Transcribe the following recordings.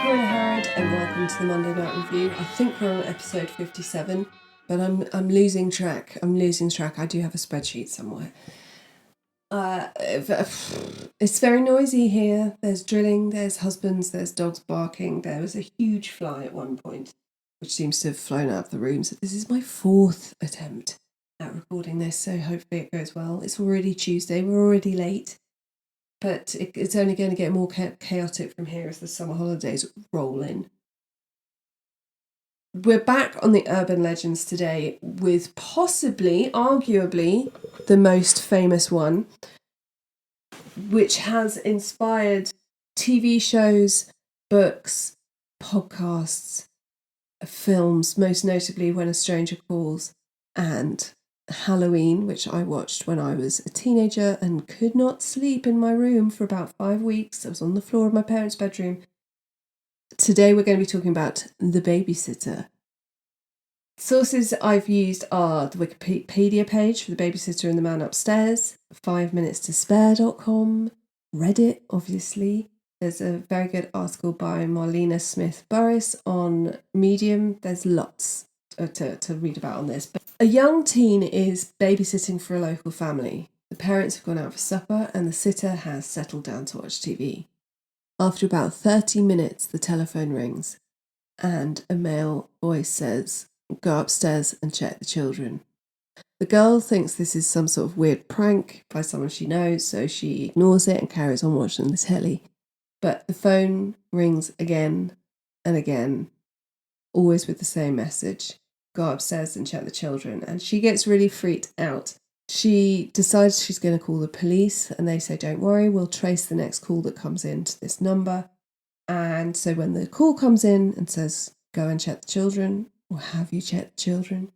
Corinna Harrod, and welcome to the Monday Night Review. I think we're on episode 57, but I'm losing track. I do have a spreadsheet somewhere. It's very noisy here. There's drilling, there's husbands, there's dogs barking. There was a huge fly at one point, which seems to have flown out of the room. So this is my 4th attempt at recording this, so hopefully it goes well. It's already Tuesday, we're already late. But it's only going to get more chaotic from here as the summer holidays roll in. We're back on the urban legends today with possibly, arguably, the most famous one, which has inspired TV shows, books, podcasts, films, most notably When a Stranger Calls, and Halloween, which I watched when I was a teenager and could not sleep in my room for about 5 weeks. I was on the floor of my parents' bedroom. Today we're going to be talking about The Babysitter. Sources I've used are the Wikipedia page for The Babysitter and the Man Upstairs, 5minutestospare.com, Reddit, obviously. There's a very good article by Marlena Smith Burris on Medium. There's lots to read about on this. But a young teen is babysitting for a local family. The parents have gone out for supper and the sitter has settled down to watch TV. After about 30 minutes, the telephone rings and a male voice says, "Go upstairs and check the children." The girl thinks this is some sort of weird prank by someone she knows, so she ignores it and carries on watching the telly. But the phone rings again and again, always with the same message: go upstairs and check the children. And she gets really freaked out. She decides she's going to call the police, and they say, "Don't worry, we'll trace the next call that comes in to this number." And so when the call comes in and says, "Go and check the children," or "Have you checked the children?"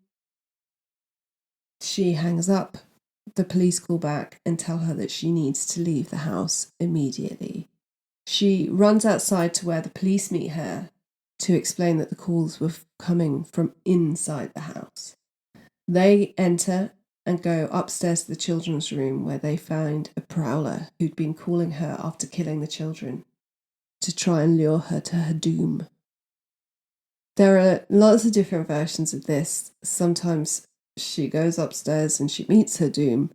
she hangs up. The police call back and tell her that she needs to leave the house immediately. She runs outside to where the police meet her to explain that the calls were coming from inside the house. They enter and go upstairs to the children's room, where they find a prowler who'd been calling her after killing the children to try and lure her to her doom. There are lots of different versions of this. Sometimes she goes upstairs and she meets her doom.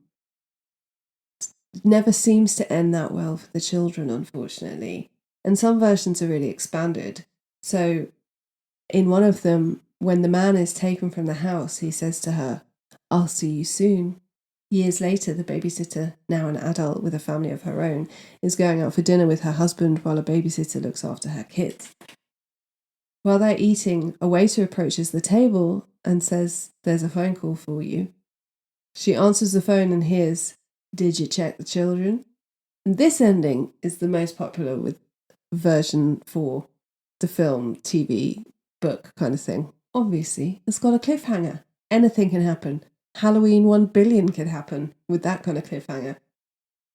It never seems to end that well for the children, unfortunately. And some versions are really expanded. So in one of them, when the man is taken from the house, he says to her, "I'll see you soon." Years later, the babysitter, now an adult with a family of her own, is going out for dinner with her husband while a babysitter looks after her kids. While they're eating, a waiter approaches the table and says, "There's a phone call for you." She answers the phone and hears, "Did you check the children?" And this ending is the most popular with version for the film, TV, book kind of thing. Obviously, it's got a cliffhanger. Anything can happen. Halloween 1 billion could happen with that kind of cliffhanger.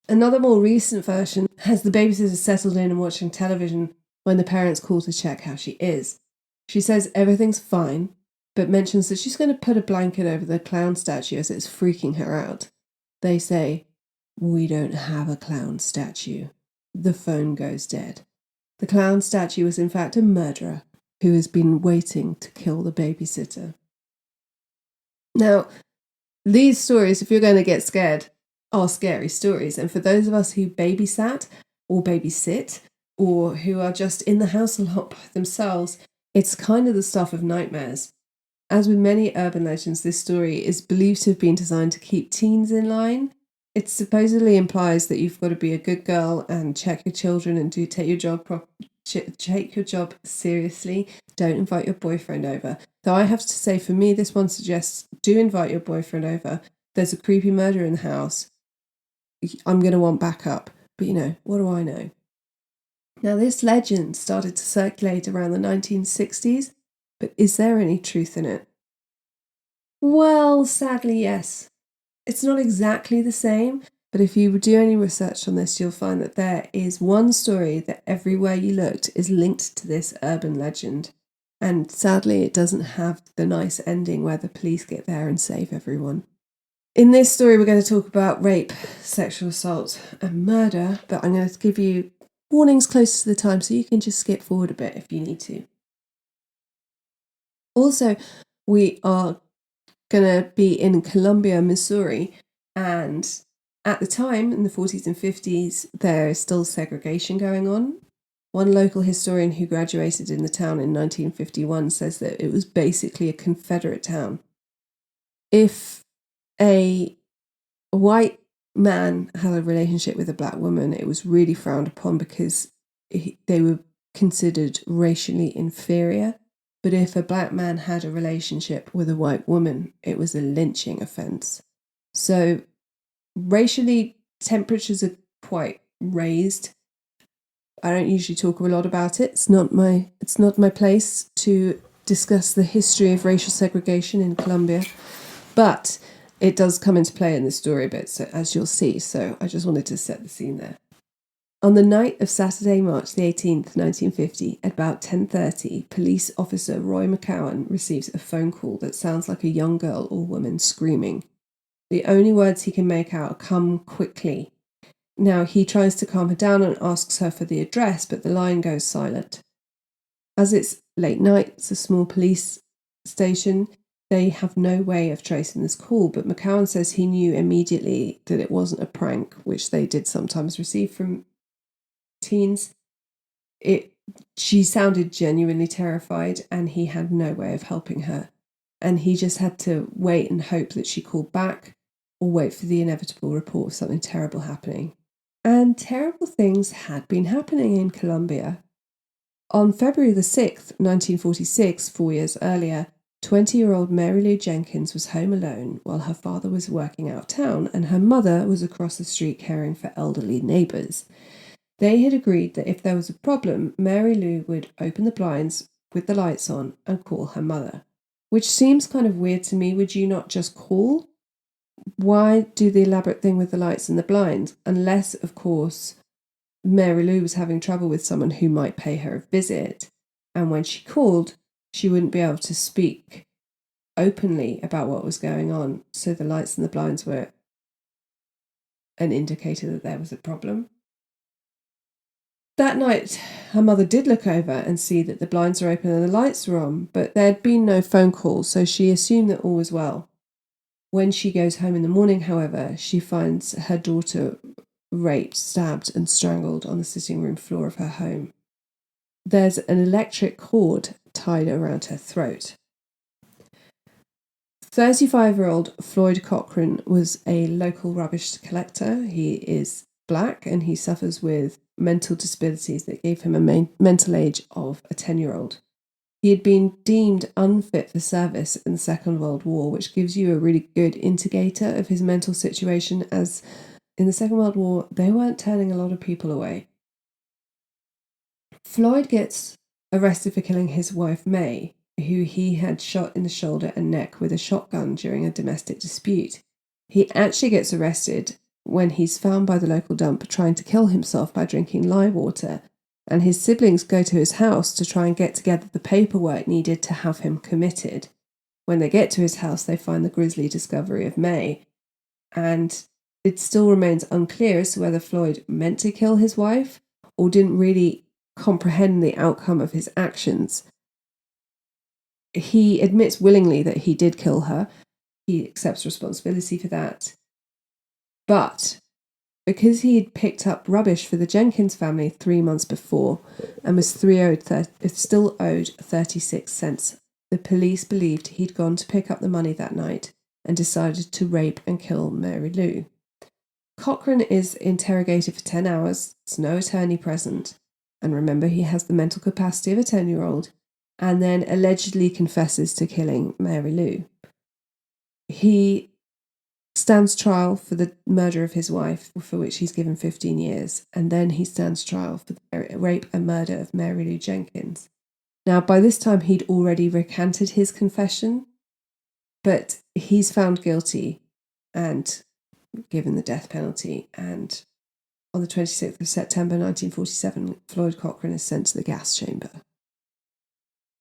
Another more recent version has the babysitter settled in and watching television when the parents call to check how she is. She says everything's fine, but mentions that she's going to put a blanket over the clown statue as it's freaking her out. They say, "We don't have a clown statue." The phone goes dead. The clown statue is in fact a murderer who has been waiting to kill the babysitter. Now, these stories, if you're going to get scared, are scary stories. And for those of us who babysat or babysit, or who are just in the house a lot by themselves, it's kind of the stuff of nightmares. As with many urban legends, this story is believed to have been designed to keep teens in line. It supposedly implies that you've got to be a good girl and check your children and take your job seriously. Don't invite your boyfriend over. Though I have to say, for me, this one suggests do invite your boyfriend over. There's a creepy murder in the house. I'm going to want backup. But what do I know? Now, this legend started to circulate around the 1960s, but is there any truth in it? Well, sadly, yes. It's not exactly the same, but if you do any research on this, you'll find that there is one story that everywhere you looked is linked to this urban legend. And sadly, it doesn't have the nice ending where the police get there and save everyone. In this story, we're going to talk about rape, sexual assault, and murder, but I'm going to give you warnings closer to the time, so you can just skip forward a bit if you need to. Also, we are going to be in Columbia, Missouri, and at the time, in the 40s and 50s, there is still segregation going on. One local historian who graduated in the town in 1951 says that it was basically a Confederate town. If a white man had a relationship with a black woman, it was really frowned upon because they were considered racially inferior. But if a black man had a relationship with a white woman, it was a lynching offense. So racially, temperatures are quite raised. I don't usually talk a lot about it. It's not my place to discuss the history of racial segregation in Colombia, but it does come into play in the story a bit, so, as you'll see. So I just wanted to set the scene there. On the night of Saturday, March the 18th, 1950, at about 10:30, police officer Roy McCowan receives a phone call that sounds like a young girl or woman screaming. The only words he can make out are "come quickly." Now, he tries to calm her down and asks her for the address, but the line goes silent. As it's late night, it's a small police station. They have no way of tracing this call, but McCowan says he knew immediately that it wasn't a prank, which they did sometimes receive from teens. She sounded genuinely terrified, and he had no way of helping her. And he just had to wait and hope that she called back, or wait for the inevitable report of something terrible happening. And terrible things had been happening in Colombia. On February the 6th, 1946, 4 years earlier, 20-year-old Mary Lou Jenkins was home alone while her father was working out of town and her mother was across the street caring for elderly neighbours. They had agreed that if there was a problem, Mary Lou would open the blinds with the lights on and call her mother. Which seems kind of weird to me. Would you not just call? Why do the elaborate thing with the lights and the blinds? Unless, of course, Mary Lou was having trouble with someone who might pay her a visit. And when she called, she wouldn't be able to speak openly about what was going on. So the lights and the blinds were an indicator that there was a problem. That night, her mother did look over and see that the blinds were open and the lights were on, but there had been no phone call, so she assumed that all was well. When she goes home in the morning, however, she finds her daughter raped, stabbed, and strangled on the sitting room floor of her home. There's an electric cord tied around her throat. 35-year-old Floyd Cochran was a local rubbish collector. He is black and he suffers with mental disabilities that gave him a mental age of a 10-year-old. He had been deemed unfit for service in the Second World War, which gives you a really good indicator of his mental situation, as in the Second World War, they weren't turning a lot of people away. Floyd gets arrested for killing his wife, May, who he had shot in the shoulder and neck with a shotgun during a domestic dispute. He actually gets arrested when he's found by the local dump trying to kill himself by drinking lye water, and his siblings go to his house to try and get together the paperwork needed to have him committed. When they get to his house, they find the grisly discovery of May, and it still remains unclear as to whether Floyd meant to kill his wife or didn't really comprehend the outcome of his actions. He admits willingly that he did kill her. He accepts responsibility for that. But because he had picked up rubbish for the Jenkins family 3 months before and was still owed 36 cents, the police believed he'd gone to pick up the money that night and decided to rape and kill Mary Lou. Cochrane is interrogated for 10 hours. There's no attorney present. And remember, he has the mental capacity of a 10-year-old, and then allegedly confesses to killing Mary Lou. He stands trial for the murder of his wife, for which he's given 15 years, and then he stands trial for the rape and murder of Mary Lou Jenkins. Now, by this time, he'd already recanted his confession, but he's found guilty and given the death penalty, and on the 26th of September 1947, Floyd Cochrane is sent to the gas chamber.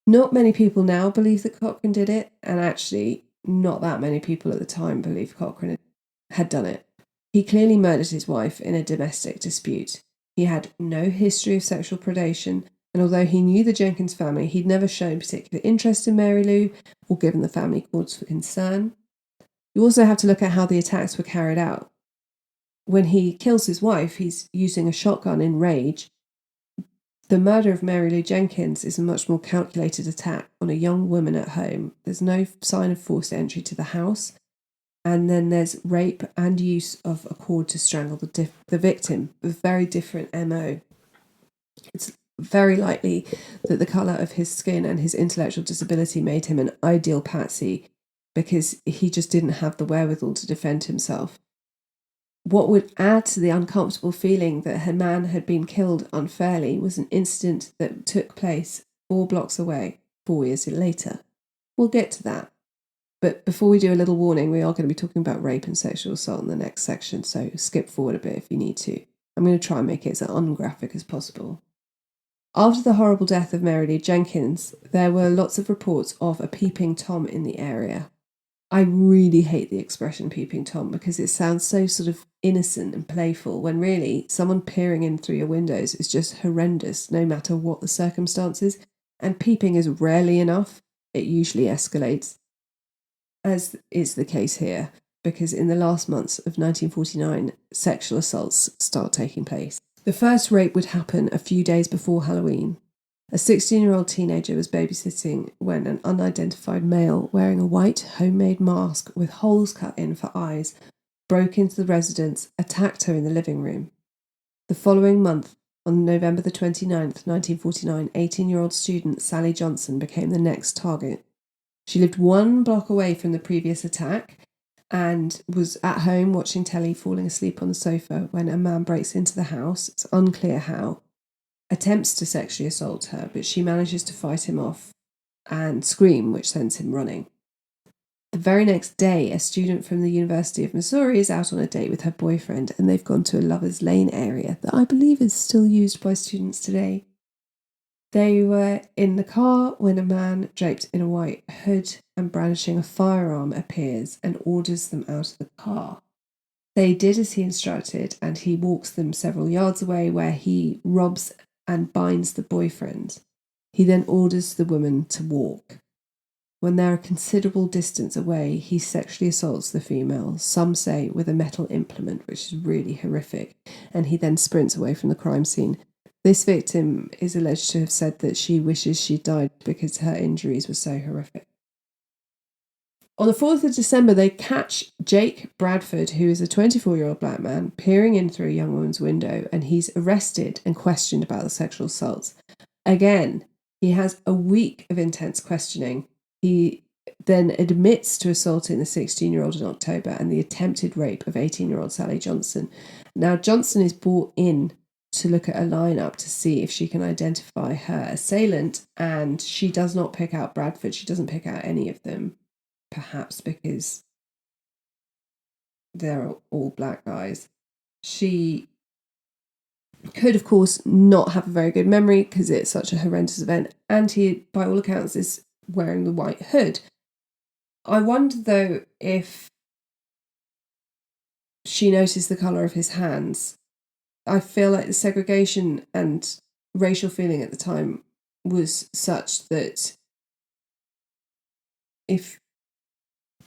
Not many people now believe that Cochrane did it, and actually not that many people at the time believe Cochrane had done it. He clearly murdered his wife in a domestic dispute. He had no history of sexual predation, and although he knew the Jenkins family, he'd never shown particular interest in Mary Lou or given the family cause for concern. You also have to look at how the attacks were carried out. When he kills his wife, he's using a shotgun in rage. The murder of Mary Lou Jenkins is a much more calculated attack on a young woman at home. There's no sign of forced entry to the house. And then there's rape and use of a cord to strangle the victim, with very different MO. It's very likely that the colour of his skin and his intellectual disability made him an ideal patsy, because he just didn't have the wherewithal to defend himself. What would add to the uncomfortable feeling that her man had been killed unfairly was an incident that took place 4 blocks away 4 years later. We'll get to that. But before we do, a little warning, we are going to be talking about rape and sexual assault in the next section, so skip forward a bit if you need to. I'm going to try and make it as ungraphic as possible. After the horrible death of Mary Lou Jenkins, there were lots of reports of a peeping Tom in the area. I really hate the expression peeping Tom because it sounds so sort of innocent and playful, when really someone peering in through your windows is just horrendous no matter what the circumstances, and peeping is rarely enough. It usually escalates, as is the case here, because in the last months of 1949, sexual assaults start taking place. The first rape would happen a few days before Halloween. A 16-year-old teenager was babysitting when an unidentified male wearing a white homemade mask with holes cut in for eyes broke into the residence, attacked her in the living room. The following month, on November the 29th, 1949, 18-year-old student Sally Johnson became the next target. She lived 1 block away from the previous attack and was at home watching telly, falling asleep on the sofa, when a man breaks into the house. It's unclear how. Attempts to sexually assault her, but she manages to fight him off and scream, which sends him running. The very next day, a student from the University of Missouri is out on a date with her boyfriend, and they've gone to a Lover's Lane area that I believe is still used by students today. They were in the car when a man draped in a white hood and brandishing a firearm appears and orders them out of the car. They did as he instructed, and he walks them several yards away, where he robs and binds the boyfriend. He then orders the woman to walk. When they're a considerable distance away, he sexually assaults the female, some say with a metal implement, which is really horrific, and he then sprints away from the crime scene. This victim is alleged to have said that she wishes she died because her injuries were so horrific. On the 4th of December, they catch Jake Bradford, who is a 24-year-old black man, peering in through a young woman's window, and he's arrested and questioned about the sexual assaults. Again, he has a week of intense questioning. He then admits to assaulting the 16-year-old in October and the attempted rape of 18-year-old Sally Johnson. Now, Johnson is brought in to look at a lineup to see if she can identify her assailant, and she does not pick out Bradford. She doesn't pick out any of them. Perhaps because they're all black guys. She could, of course, not have a very good memory because it's such a horrendous event. And he, by all accounts, is wearing the white hood. I wonder, though, if she noticed the colour of his hands. I feel like the segregation and racial feeling at the time was such that if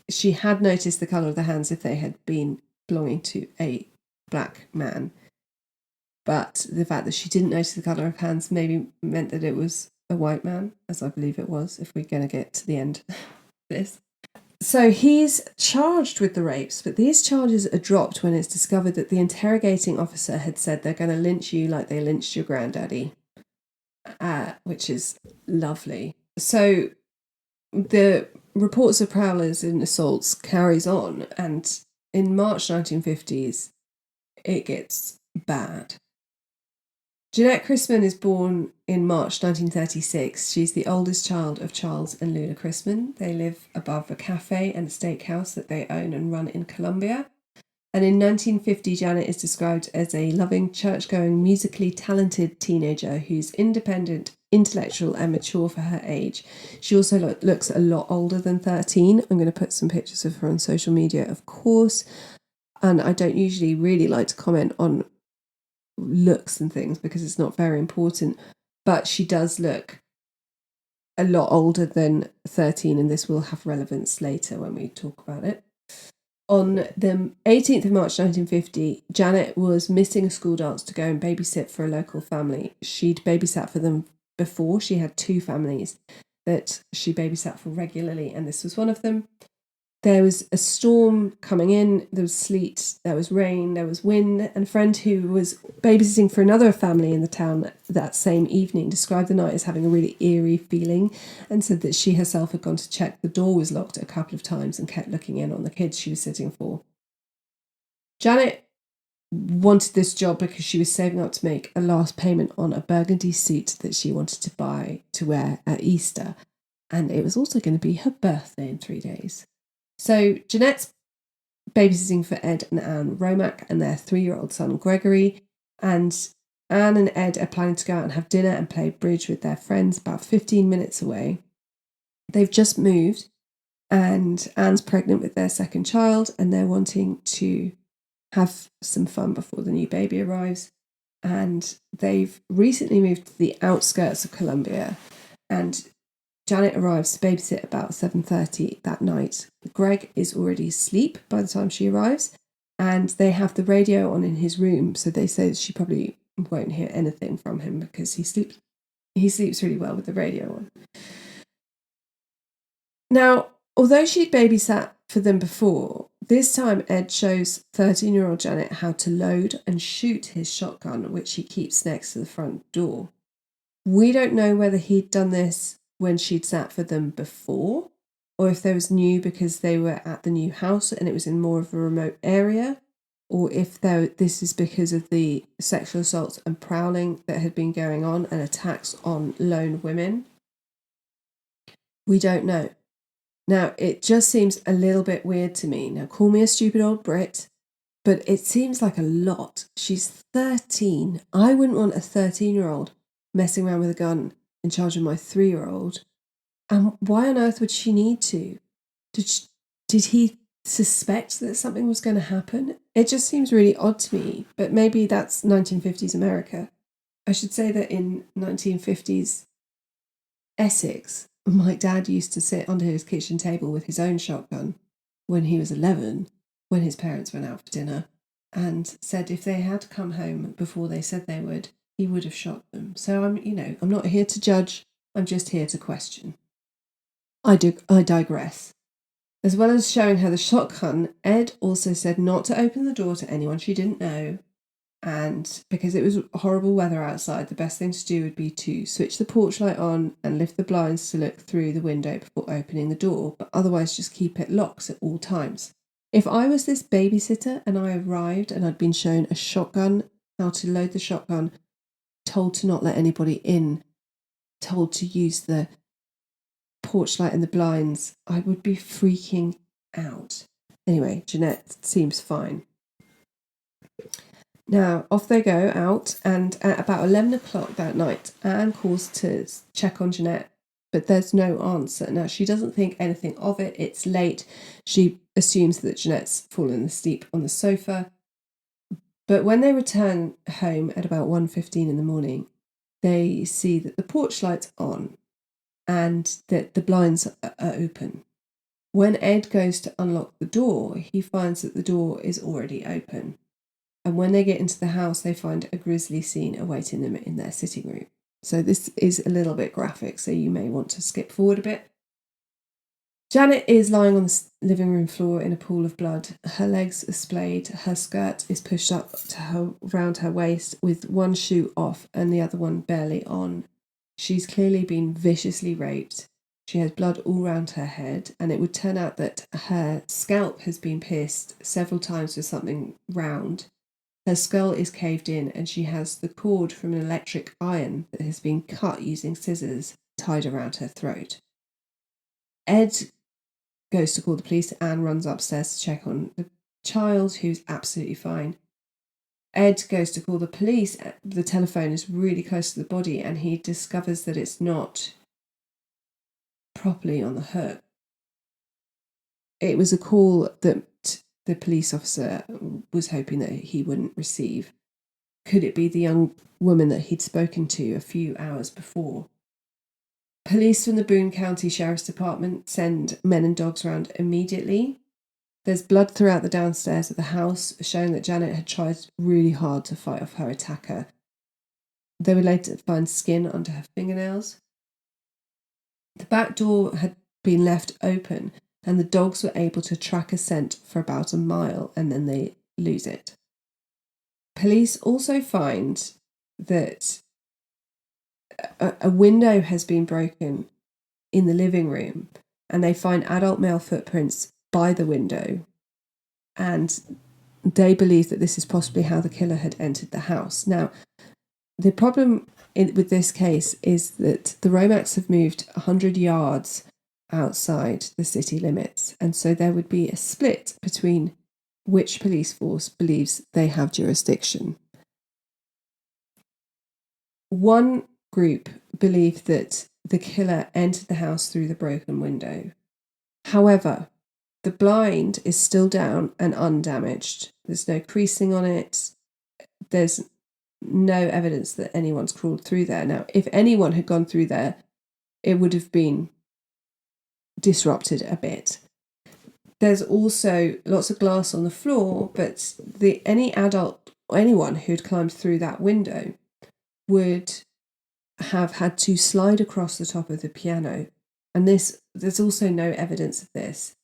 she had noticed the colour of the hands if they had been belonging to a black man. But the fact that she didn't notice the colour of hands maybe meant that it was a white man, as I believe it was, if we're going to get to the end of this. So he's charged with the rapes, but these charges are dropped when it's discovered that the interrogating officer had said they're going to lynch you like they lynched your granddaddy, which is lovely. So the reports of prowlers and assaults carries on, and in March 1950s, it gets bad. Jeanette Chrisman is born in March 1936. She's the oldest child of Charles and Lou Chrisman. They live above a cafe and a steakhouse that they own and run in Colombia. And in 1950, Janet is described as a loving, church-going, musically talented teenager who's independent, intellectual and mature for her age. She also looks a lot older than 13. I'm going to put some pictures of her on social media, of course. And I don't usually really like to comment on looks and things because it's not very important. But she does look a lot older than 13, and this will have relevance later when we talk about it. On the 18th of March 1950, Janet was missing a school dance to go and babysit for a local family. She'd babysat for them before. She had 2 families that she babysat for regularly, and this was one of them. There was a storm coming in, there was sleet, there was rain, there was wind, and a friend who was babysitting for another family in the town that same evening described the night as having a really eerie feeling and said that she herself had gone to check the door was locked a couple of times and kept looking in on the kids she was sitting for. Janet wanted this job because she was saving up to make a last payment on a burgundy suit that she wanted to buy to wear at Easter, and it was also going to be her birthday in 3 days. So Jeanette's babysitting for Ed and Anne Romack and their 3-year-old son Gregory, and Anne and Ed are planning to go out and have dinner and play bridge with their friends about 15 minutes away. They've just moved, and Anne's pregnant with their second child, and they're wanting to have some fun before the new baby arrives. And they've recently moved to the outskirts of Columbia, and Janet arrives to babysit about 7:30 that night. Greg is already asleep by the time she arrives, and they have the radio on in his room, so they say that she probably won't hear anything from him because he sleeps really well with the radio on. Now, although she'd babysat for them before, this time Ed shows 13-year-old Janet how to load and shoot his shotgun, which he keeps next to the front door. We don't know whether he'd done this when she'd sat for them before, or if there was new because they were at the new house and it was in more of a remote area, or if this is because of the sexual assaults and prowling that had been going on and attacks on lone women. We don't know. Now, it just seems a little bit weird to me. Now, call me a stupid old Brit, but it seems like a lot. She's 13. I wouldn't want a 13-year-old messing around with a gun in charge of my 3-year-old. And why on earth would she need to? Did he suspect that something was going to happen? It just seems really odd to me, but maybe that's 1950s America. I should say that in 1950s Essex, my dad used to sit under his kitchen table with his own shotgun when he was 11, when his parents went out for dinner, and said if they had come home before they said they would, he would have shot them. So I'm not here to judge, I'm just here to question. I digress. As well as showing her the shotgun, Ed also said not to open the door to anyone she didn't know, and because it was horrible weather outside, the best thing to do would be to switch the porch light on and lift the blinds to look through the window before opening the door, but otherwise just keep it locked at all times. If I was this babysitter and I arrived and I'd been shown a shotgun, how to load the shotgun, told to not let anybody in, told to use the porch light and the blinds, I would be freaking out. Anyway, Jeanette seems fine. Now, off they go out, and at about 11 o'clock that night, Anne calls to check on Jeanette, but there's no answer. Now, she doesn't think anything of it. It's late. She assumes that Jeanette's fallen asleep on the sofa. But when they return home at about 1:15 in the morning, they see that the porch light's on and that the blinds are open. When Ed goes to unlock the door, he finds that the door is already open. And when they get into the house, they find a grisly scene awaiting them in their sitting room. So this is a little bit graphic, so you may want to skip forward a bit. Janet is lying on the living room floor in a pool of blood. Her legs are splayed, her skirt is pushed up to around her waist with one shoe off and the other one barely on. She's clearly been viciously raped. She has blood all round her head, and it would turn out that her scalp has been pierced several times with something round. Her skull is caved in, and she has the cord from an electric iron that has been cut using scissors tied around her throat. Ed goes to call the police. Anne runs upstairs to check on the child, who's absolutely fine. Ed goes to call the police. The telephone is really close to the body, and he discovers that it's not properly on the hook. It was a call that the police officer was hoping that he wouldn't receive. could it be the young woman that he'd spoken to a few hours before? Police from the Boone County Sheriff's Department send men and dogs around immediately. There's blood throughout the downstairs of the house, showing that Janet had tried really hard to fight off her attacker. They were later find skin under her fingernails. The back door had been left open, and the dogs were able to track a scent for about a mile, and then they lose it. Police also find that a window has been broken in the living room, and they find adult male footprints by the window, and they believe that this is possibly how the killer had entered the house. Now, the problem with this case is that the Romacks have moved 100 yards outside the city limits, and so there would be a split between which police force believes they have jurisdiction. One group believe that the killer entered the house through the broken window. However, the blind is still down and undamaged. There's no creasing on it. There's no evidence that anyone's crawled through there. Now, if anyone had gone through there, it would have been disrupted a bit. There's also lots of glass on the floor, but any adult or anyone who'd climbed through that window would have had to slide across the top of the piano. And there's also no evidence of this.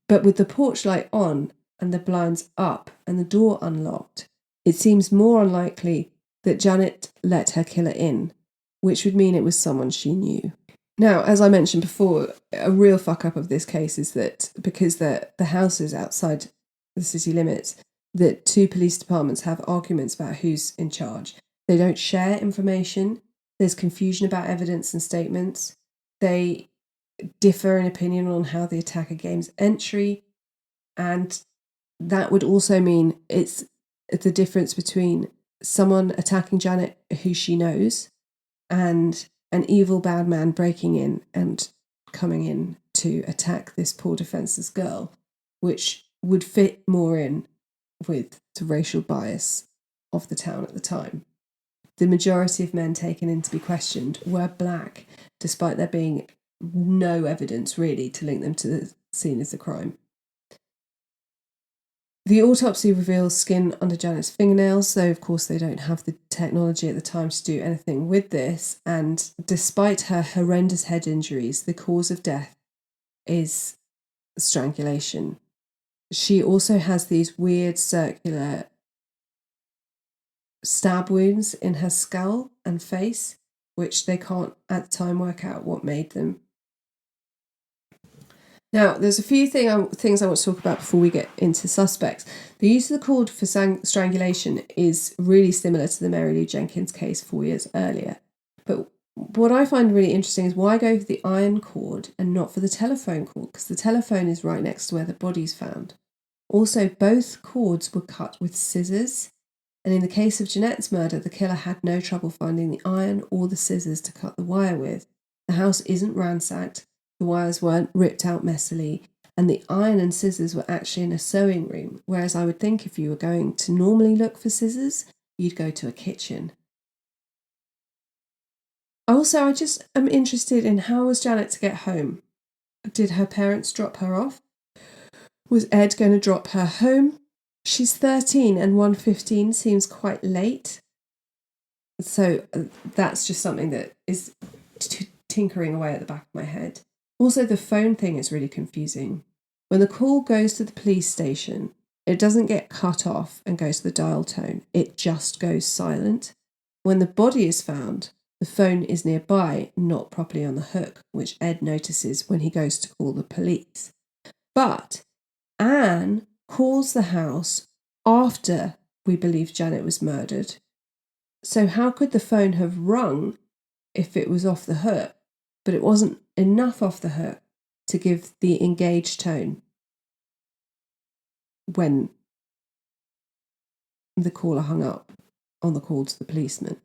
But with the porch light on and the blinds up and the door unlocked, it seems more unlikely that Janet let her killer in, which would mean it was someone she knew. Now, as I mentioned before, a real fuck up of this case is that because the house is outside the city limits, that two police departments have arguments about who's in charge. They don't share information. There's confusion about evidence and statements. They differ in opinion on how the attacker gains entry. And that would also mean it's the difference between someone attacking Janet who she knows and an evil bad man breaking in and coming in to attack this poor defenseless girl, which would fit more in with the racial bias of the town at the time. The majority of men taken in to be questioned were black, despite there being no evidence really to link them to the scene of the crime. The autopsy reveals skin under Janet's fingernails, though of course they don't have the technology at the time to do anything with this, and despite her horrendous head injuries, the cause of death is strangulation. She also has these weird circular stab wounds in her skull and face, which they can't at the time work out what made them. Now, there's a few things I want to talk about before we get into suspects. The use of the cord for strangulation is really similar to the Mary Lou Jenkins case 4 years earlier. But what I find really interesting is why go for the iron cord and not for the telephone cord? Because the telephone is right next to where the body's found. Also, both cords were cut with scissors. And in the case of Jeanette's murder, the killer had no trouble finding the iron or the scissors to cut the wire with. The house isn't ransacked. The wires weren't ripped out messily, and the iron and scissors were actually in a sewing room, whereas I would think if you were going to normally look for scissors, you'd go to a kitchen. Also, I just am interested in how was Janet to get home? Did her parents drop her off? Was Ed going to drop her home? She's 13 and 1:15 seems quite late. So that's just something that is tinkering away at the back of my head. Also, the phone thing is really confusing. When the call goes to the police station, it doesn't get cut off and goes to the dial tone. It just goes silent. When the body is found, the phone is nearby, not properly on the hook, which Ed notices when he goes to call the police. But Anne calls the house after we believe Janet was murdered. So how could the phone have rung if it was off the hook? But it wasn't enough off the hook to give the engaged tone when the caller hung up on the call to the policeman.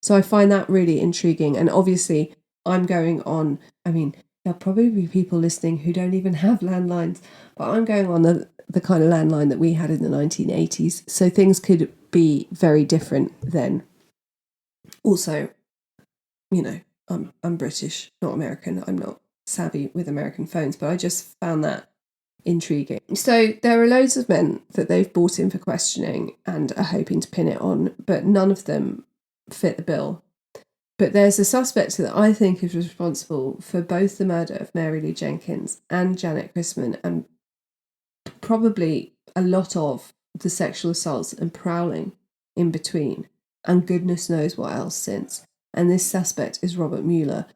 So I find that really intriguing. And obviously, I'm going on, there'll probably be people listening who don't even have landlines, but I'm going on the kind of landline that we had in the 1980s. So things could be very different then. Also, I'm British, not American. I'm not savvy with American phones, but I just found that intriguing. So there are loads of men that they've brought in for questioning and are hoping to pin it on, but none of them fit the bill. But there's a suspect that I think is responsible for both the murder of Mary Lou Jenkins and Jeanette Chrisman, and probably a lot of the sexual assaults and prowling in between, and goodness knows what else since. And this suspect is Robert Mueller.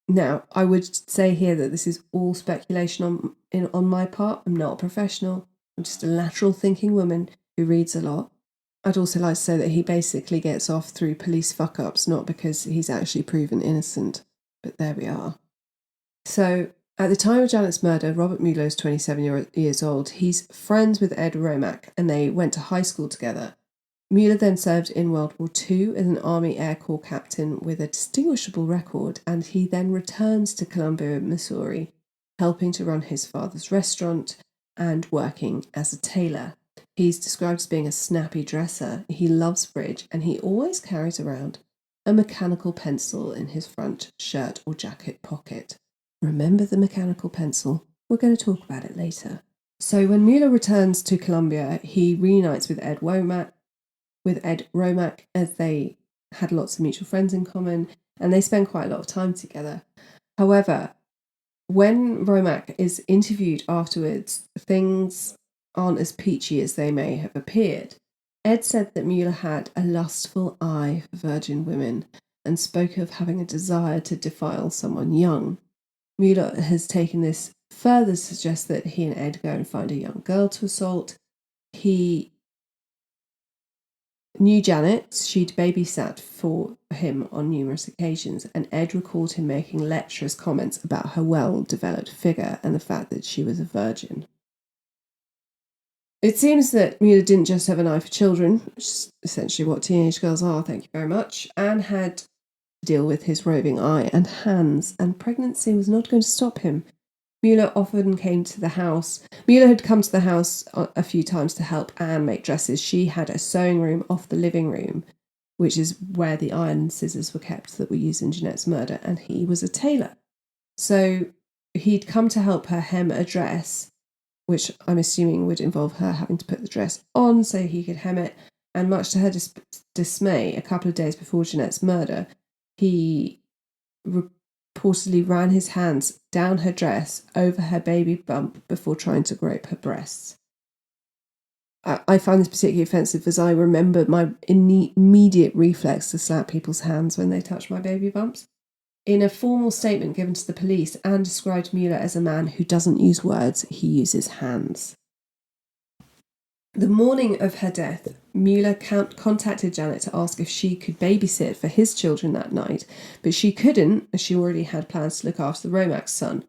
Now, I would say here that this is all speculation on my part. I'm not a professional. I'm just a lateral thinking woman who reads a lot. I'd also like to say that he basically gets off through police fuck-ups, not because he's actually proven innocent. But there we are. So, at the time of Janet's murder, Robert Mueller is 27 years old. He's friends with Ed Romack, and they went to high school together. Mueller then served in World War II as an Army Air Corps captain with a distinguishable record, and he then returns to Columbia, Missouri, helping to run his father's restaurant and working as a tailor. He's described as being a snappy dresser. He loves bridge, and he always carries around a mechanical pencil in his front shirt or jacket pocket. Remember the mechanical pencil? We're going to talk about it later. So when Mueller returns to Columbia, he reunites with Ed Romack, as they had lots of mutual friends in common, and they spend quite a lot of time together. However, when Romack is interviewed afterwards, things aren't as peachy as they may have appeared. Ed said that Mueller had a lustful eye for virgin women and spoke of having a desire to defile someone young. Mueller has taken this further to suggest that he and Ed go and find a young girl to assault. He knew Janet. She'd babysat for him on numerous occasions, and Ed recalled him making lecherous comments about her well-developed figure and the fact that she was a virgin. It seems that Mueller didn't just have an eye for children, which is essentially what teenage girls are, thank you very much, and had to deal with his roving eye and hands, and pregnancy was not going to stop him. Mueller often came to the house. Mueller had come to the house a few times to help Anne make dresses. She had a sewing room off the living room, which is where the iron and scissors were kept that were used in Jeanette's murder, and he was a tailor. So he'd come to help her hem a dress, which I'm assuming would involve her having to put the dress on so he could hem it. And much to her dismay, a couple of days before Jeanette's murder, he reportedly ran his hands down her dress over her baby bump before trying to grope her breasts. I find this particularly offensive as I remember my immediate reflex to slap people's hands when they touch my baby bumps. In a formal statement given to the police, Anne described Mueller as a man who doesn't use words, he uses hands. The morning of her death, Mueller contacted Janet to ask if she could babysit for his children that night, but she couldn't, as she already had plans to look after the Romack's son.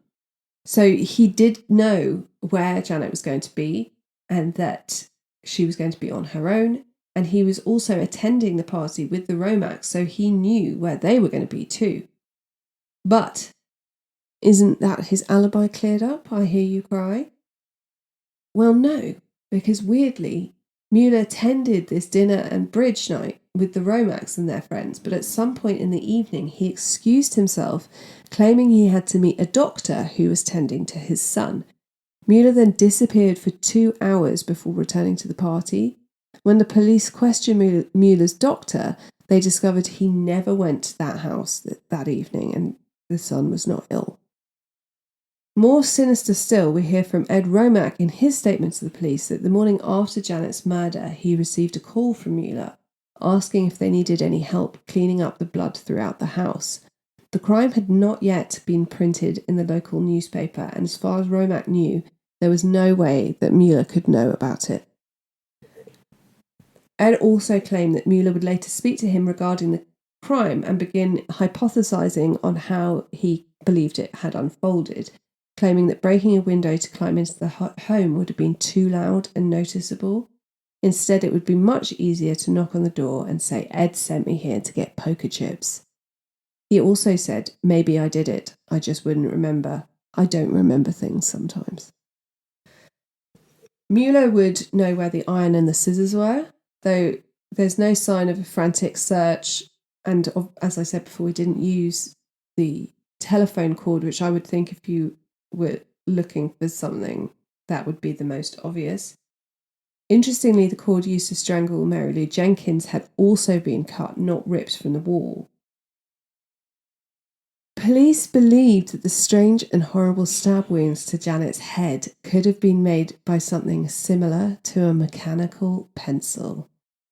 So he did know where Janet was going to be and that she was going to be on her own, and he was also attending the party with the Romacks, so he knew where they were going to be too. But isn't that his alibi cleared up, I hear you cry? Well, no. Because weirdly, Mueller attended this dinner and bridge night with the Romacks and their friends, but at some point in the evening he excused himself, claiming he had to meet a doctor who was tending to his son. Mueller then disappeared for 2 hours before returning to the party. When the police questioned Mueller's doctor, they discovered he never went to that house that evening and the son was not ill. More sinister still, we hear from Ed Romack in his statement to the police that the morning after Janet's murder, he received a call from Mueller asking if they needed any help cleaning up the blood throughout the house. The crime had not yet been printed in the local newspaper, and as far as Romack knew, there was no way that Mueller could know about it. Ed also claimed that Mueller would later speak to him regarding the crime and begin hypothesizing on how he believed it had unfolded, claiming that breaking a window to climb into the home would have been too loud and noticeable. Instead, it would be much easier to knock on the door and say, "Ed sent me here to get poker chips." He also said, "Maybe I did it, I just wouldn't remember. I don't remember things sometimes." Mueller would know where the iron and the scissors were, though there's no sign of a frantic search. And as I said before, we didn't use the telephone cord, which I would think if you were looking for something, that would be the most obvious. Interestingly, the cord used to strangle Mary Lou Jenkins had also been cut, not ripped from the wall. Police believed that the strange and horrible stab wounds to Janet's head could have been made by something similar to a mechanical pencil.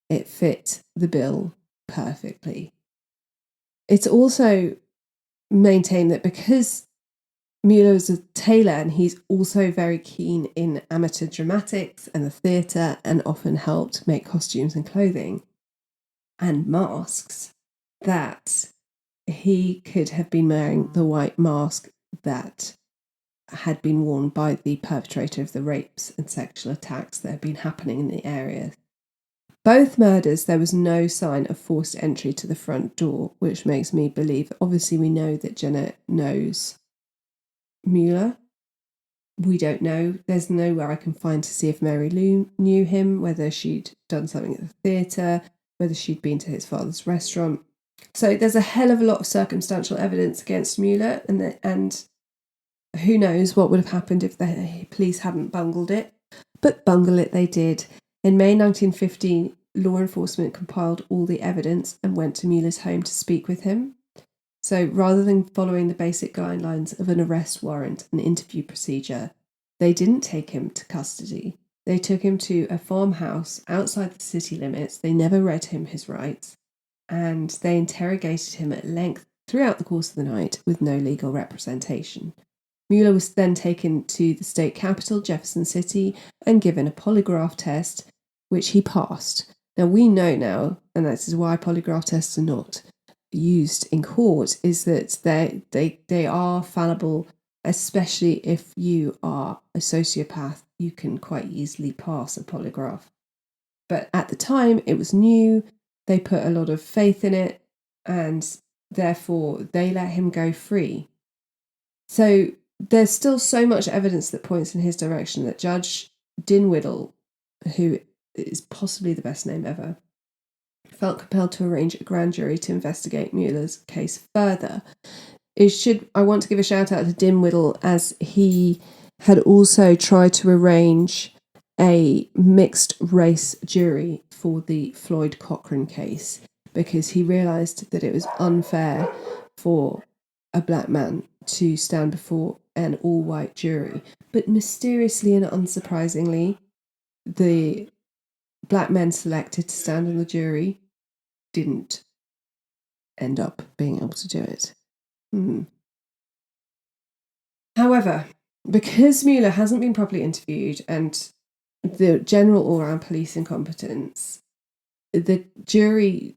It fit the bill perfectly. It's also maintained that because Mueller is a tailor and he's also very keen in amateur dramatics and the theatre and often helped make costumes and clothing and masks, that he could have been wearing the white mask that had been worn by the perpetrator of the rapes and sexual attacks that had been happening in the area. Both murders, there was no sign of forced entry to the front door, which makes me believe, obviously we know that Jeanette knows Mueller. We don't know. There's nowhere I can find to see if Mary Lou knew him, whether she'd done something at the theatre, whether she'd been to his father's restaurant. So there's a hell of a lot of circumstantial evidence against Mueller, and who knows what would have happened if the police hadn't bungled it. But bungle it they did. In May 1915, law enforcement compiled all the evidence and went to Mueller's home to speak with him. So rather than following the basic guidelines of an arrest warrant and interview procedure, they didn't take him to custody. They took him to a farmhouse outside the city limits. They never read him his rights, and they interrogated him at length throughout the course of the night with no legal representation. Mueller was then taken to the state capital, Jefferson City, and given a polygraph test, which he passed. Now, we know now, and this is why polygraph tests are not used in court, is that they are fallible, especially if you are a sociopath. You can quite easily pass a polygraph. But at the time, it was new. They put a lot of faith in it, and therefore they let him go free. So there's still so much evidence that points in his direction that Judge Dinwiddie, who is possibly the best name ever, felt compelled to arrange a grand jury to investigate Mueller's case further. I want to give a shout out to Dinwiddie, as he had also tried to arrange a mixed race jury for the Floyd Cochran case, because he realised that it was unfair for a black man to stand before an all-white jury. But mysteriously and unsurprisingly, the black men selected to stand on the jury didn't end up being able to do it. However, because Mueller hasn't been properly interviewed and the general all-round police incompetence, the jury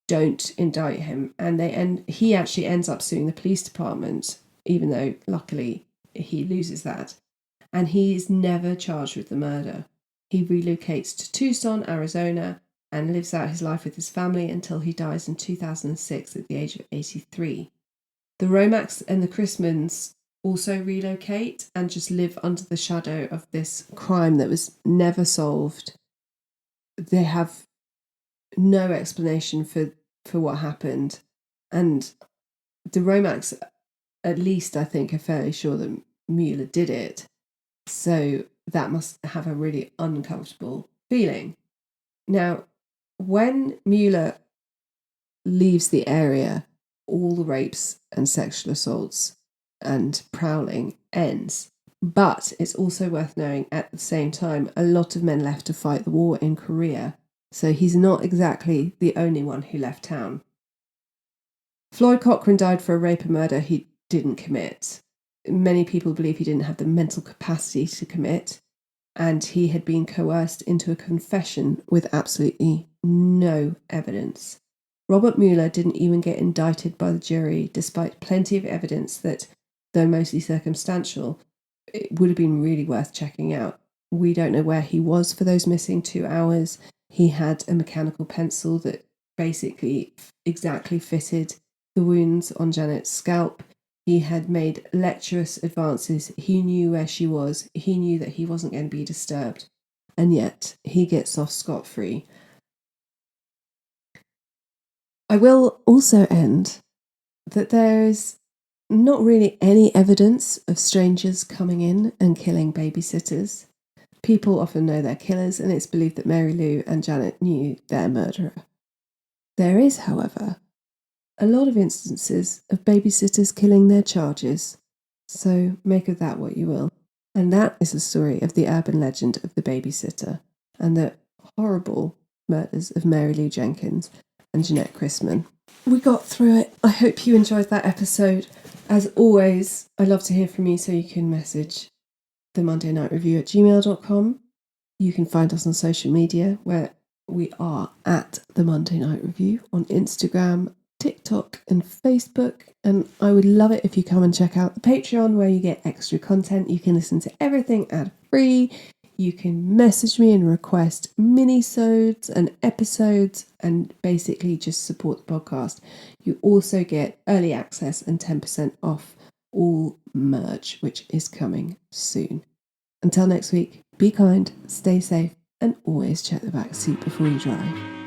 don't indict him, and he actually ends up suing the police department, even though luckily he loses that. And he is never charged with the murder. He relocates to Tucson, Arizona, and lives out his life with his family until he dies in 2006 at the age of 83. The Romax and the Chrismans also relocate and just live under the shadow of this crime that was never solved. They have no explanation for what happened. And the Romax, at least I think, are fairly sure that Mueller did it. So that must have a really uncomfortable feeling. Now, when Mueller leaves the area, all the rapes and sexual assaults and prowling ends. But it's also worth knowing, at the same time, a lot of men left to fight the war in Korea. So he's not exactly the only one who left town. Floyd Cochran died for a rape and murder he didn't commit. Many people believe he didn't have the mental capacity to commit, and he had been coerced into a confession with absolutely no evidence. Robert Mueller didn't even get indicted by the jury, despite plenty of evidence that, though mostly circumstantial, it would have been really worth checking out. We don't know where he was for those missing 2 hours. He had a mechanical pencil that basically exactly fitted the wounds on Janet's scalp. He had made lecherous advances. He knew where she was. He knew that he wasn't going to be disturbed. And yet he gets off scot-free. I will also end that there is not really any evidence of strangers coming in and killing babysitters. People often know their killers, and it's believed that Mary Lou and Janet knew their murderer. There is, however, a lot of instances of babysitters killing their charges, so make of that what you will. And that is the story of the urban legend of the babysitter and the horrible murders of Mary Lou Jenkins and Jeanette Chrisman. We got through it. I hope you enjoyed that episode. As always, I love to hear from you, so you can message themondaynightrevue@gmail.com. You can find us on social media, where we are at The Monday Night Review on Instagram, TikTok and Facebook. And I would love it if you come and check out the Patreon, where you get extra content. You can listen to everything ad-free. You can message me and request mini-sodes and episodes and basically just support the podcast. You also get early access and 10% off all merch, which is coming soon. Until next week, be kind, stay safe, and always check the back seat before you drive.